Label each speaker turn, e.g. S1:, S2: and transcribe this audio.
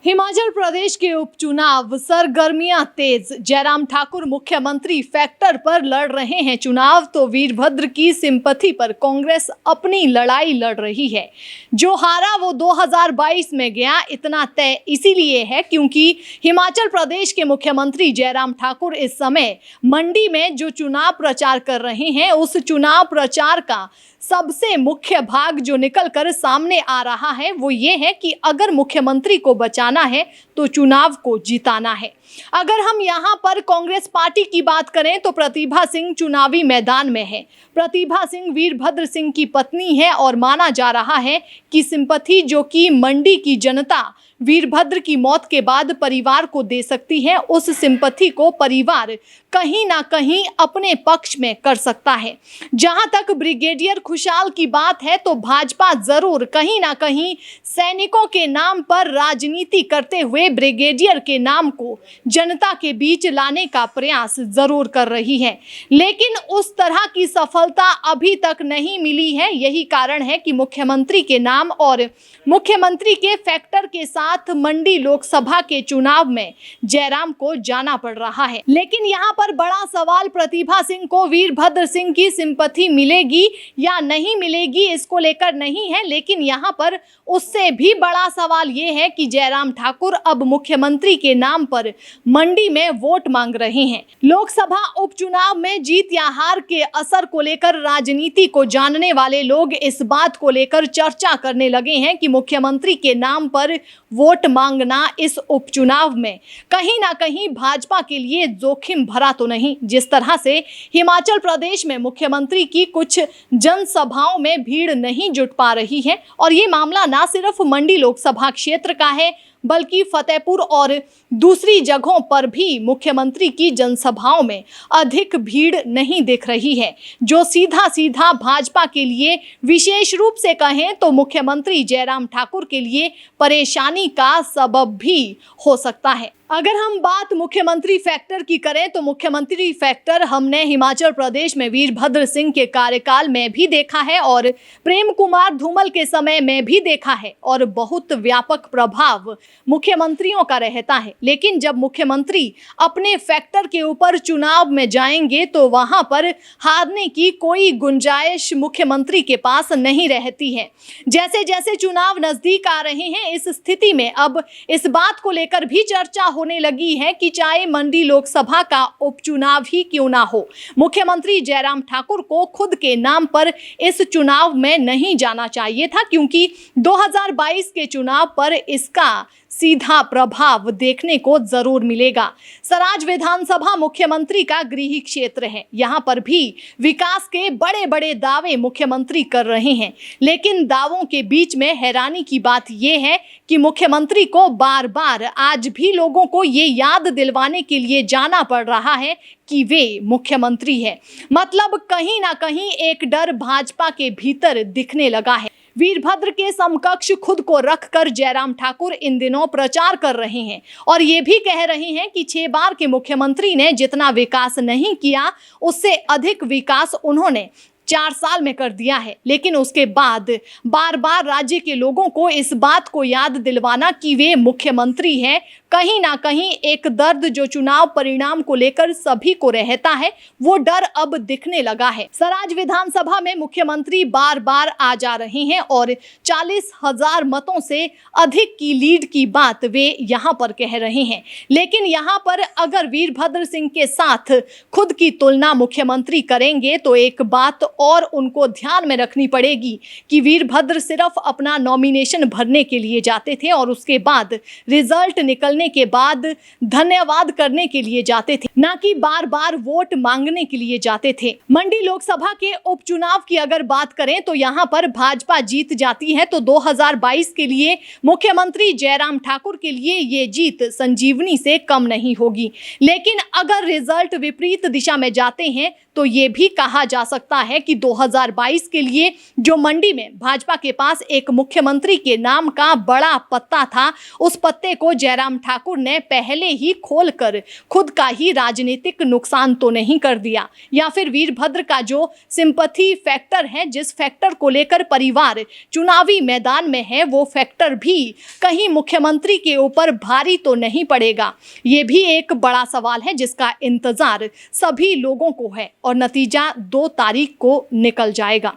S1: हिमाचल प्रदेश के उपचुनाव सरगर्मियां तेज। जयराम ठाकुर मुख्यमंत्री फैक्टर पर लड़ रहे हैं चुनाव, तो वीरभद्र की सिंपैथी पर कांग्रेस अपनी लड़ाई लड़ रही है। जो हारा वो 2022 में गया, इतना तय इसीलिए है क्योंकि हिमाचल प्रदेश के मुख्यमंत्री जयराम ठाकुर इस समय मंडी में जो चुनाव प्रचार कर रहे हैं, उस चुनाव प्रचार का सबसे मुख्य भाग जो निकल कर सामने आ रहा है वो ये है कि अगर मुख्यमंत्री को बचाना है तो चुनाव को जिताना है। अगर हम यहाँ पर कांग्रेस पार्टी की बात करें तो प्रतिभा सिंह चुनावी मैदान में है। प्रतिभा सिंह वीरभद्र सिंह की पत्नी है और माना जा रहा है कि सिंपैथी जो कि मंडी की जनता वीरभद्र की मौत के बाद परिवार को दे सकती है, उस सिंपैथी को परिवार कहीं ना कहीं अपने पक्ष में कर सकता है। जहां तक ब्रिगेडियर खुशहाल की बात है तो भाजपा जरूर कहीं ना कहीं सैनिकों के नाम पर राजनीति करते हुए ब्रिगेडियर के नाम को जनता के बीच लाने का प्रयास जरूर कर रही है, लेकिन उस तरह की सफलता अभी तक नहीं मिली है। यही कारण है कि मुख्यमंत्री के नाम और मुख्यमंत्री के फैक्टर के साथ मंडी लोकसभा के चुनाव में जयराम को जाना पड़ रहा है। लेकिन यहाँ पर बड़ा सवाल प्रतिभा सिंह को वीरभद्र सिंह की सिंपैथी मिलेगी या नहीं मिलेगी, इसको लेकर नहीं है, लेकिन यहाँ पर उससे भी बड़ा सवाल ये है कि जयराम ठाकुर अब मुख्यमंत्री के नाम पर मंडी में वोट मांग रहे हैं। लोकसभा उपचुनाव में जीत या हार के असर को लेकर राजनीति को जानने वाले लोग इस बात को लेकर चर्चा करने लगे हैं कि मुख्यमंत्री के नाम पर वोट मांगना इस उपचुनाव में कहीं ना कहीं भाजपा के लिए जोखिम भरा तो नहीं। जिस तरह से हिमाचल प्रदेश में मुख्यमंत्री की कुछ जनसभाओं में भीड़ नहीं जुट पा रही है, और ये मामला ना सिर्फ मंडी लोकसभा क्षेत्र का है बल्कि फतेहपुर और दूसरी जगहों पर भी मुख्यमंत्री की जनसभाओं में अधिक भीड़ नहीं दिख रही है, जो सीधा सीधा भाजपा के लिए विशेष रूप से कहें तो मुख्यमंत्री जयराम ठाकुर के लिए परेशानी का सबब भी हो सकता है। अगर हम बात मुख्यमंत्री फैक्टर की करें तो मुख्यमंत्री फैक्टर हमने हिमाचल प्रदेश में वीरभद्र सिंह के कार्यकाल में भी देखा है और प्रेम कुमार धूमल के समय में भी देखा है, और बहुत व्यापक प्रभाव मुख्यमंत्रियों का रहता है। लेकिन जब मुख्यमंत्री अपने फैक्टर के ऊपर चुनाव में जाएंगे तो वहां पर हारने की कोई गुंजाइश मुख्यमंत्री के पास नहीं रहती है। जैसे जैसे चुनाव नजदीक आ रहे हैं, इस स्थिति में अब इस बात को लेकर भी चर्चा होने लगी है कि चाहे मंडी लोकसभा का उपचुनाव ही क्यों ना हो, मुख्यमंत्री जयराम ठाकुर को खुद के नाम पर इस चुनाव में नहीं जाना चाहिए था, क्योंकि 2022 के चुनाव पर इसका सीधा प्रभाव देखने को जरूर मिलेगा। सराज विधानसभा मुख्यमंत्री का गृह क्षेत्र है। यहाँ पर भी विकास के बड़े बड़े दावे मुख्यमंत्री कर रहे हैं, लेकिन दावों के बीच में हैरानी की बात यह है कि मुख्यमंत्री को बार बार आज भी लोगों को ये याद दिलवाने के लिए जाना पड़ रहा है कि वे मुख्यमंत्री है। मतलब कहीं ना कहीं एक डर भाजपा के भीतर दिखने लगा है। वीरभद्र के समकक्ष खुद को रखकर जयराम ठाकुर इन दिनों प्रचार कर रहे हैं और ये भी कह रहे हैं कि 6 बार के मुख्यमंत्री ने जितना विकास नहीं किया, उससे अधिक विकास उन्होंने 4 साल में कर दिया है। लेकिन उसके बाद बार बार राज्य के लोगों को इस बात को याद दिलवाना कि वे मुख्यमंत्री हैं, कहीं ना कहीं एक दर्द जो चुनाव परिणाम को लेकर सभी को रहता है, वो डर अब दिखने लगा है। सराज विधानसभा में मुख्यमंत्री बार बार आ जा रहे हैं और 40,000 मतों से अधिक की लीड की बात वे यहाँ पर कह रहे हैं। लेकिन यहाँ पर अगर वीरभद्र सिंह के साथ खुद की तुलना मुख्यमंत्री करेंगे तो एक बात और उनको ध्यान में रखनी पड़ेगी कि वीरभद्र सिर्फ अपना नॉमिनेशन भरने के लिए जाते थे और उसके बाद रिजल्ट निकलने के बाद धन्यवाद करने के लिए जाते थे, ना कि बार बार वोट मांगने के लिए जाते थे। मंडी लोकसभा के उपचुनाव की अगर बात करें तो यहाँ पर भाजपा जीत जाती है तो 2022 के लिए मुख्यमंत्री जयराम ठाकुर के लिए ये जीत संजीवनी से कम नहीं होगी। लेकिन अगर रिजल्ट विपरीत दिशा में जाते हैं तो ये भी कहा जा सकता है कि 2022 के लिए जो मंडी में भाजपा के पास एक मुख्यमंत्री के नाम का बड़ा पत्ता था, उस पत्ते को जयराम ठाकुर ने पहले ही खोलकर खुद का ही राजनीतिक नुकसान तो नहीं कर दिया, या फिर वीरभद्र का जो सिंपैथी फैक्टर है, जिस फैक्टर को लेकर परिवार चुनावी मैदान में है, वो फैक्टर भी कहीं मुख्यमंत्री के ऊपर भारी तो नहीं पड़ेगा। ये भी एक बड़ा सवाल है जिसका इंतजार सभी लोगों को है और नतीजा 2 तारीख को निकल जाएगा।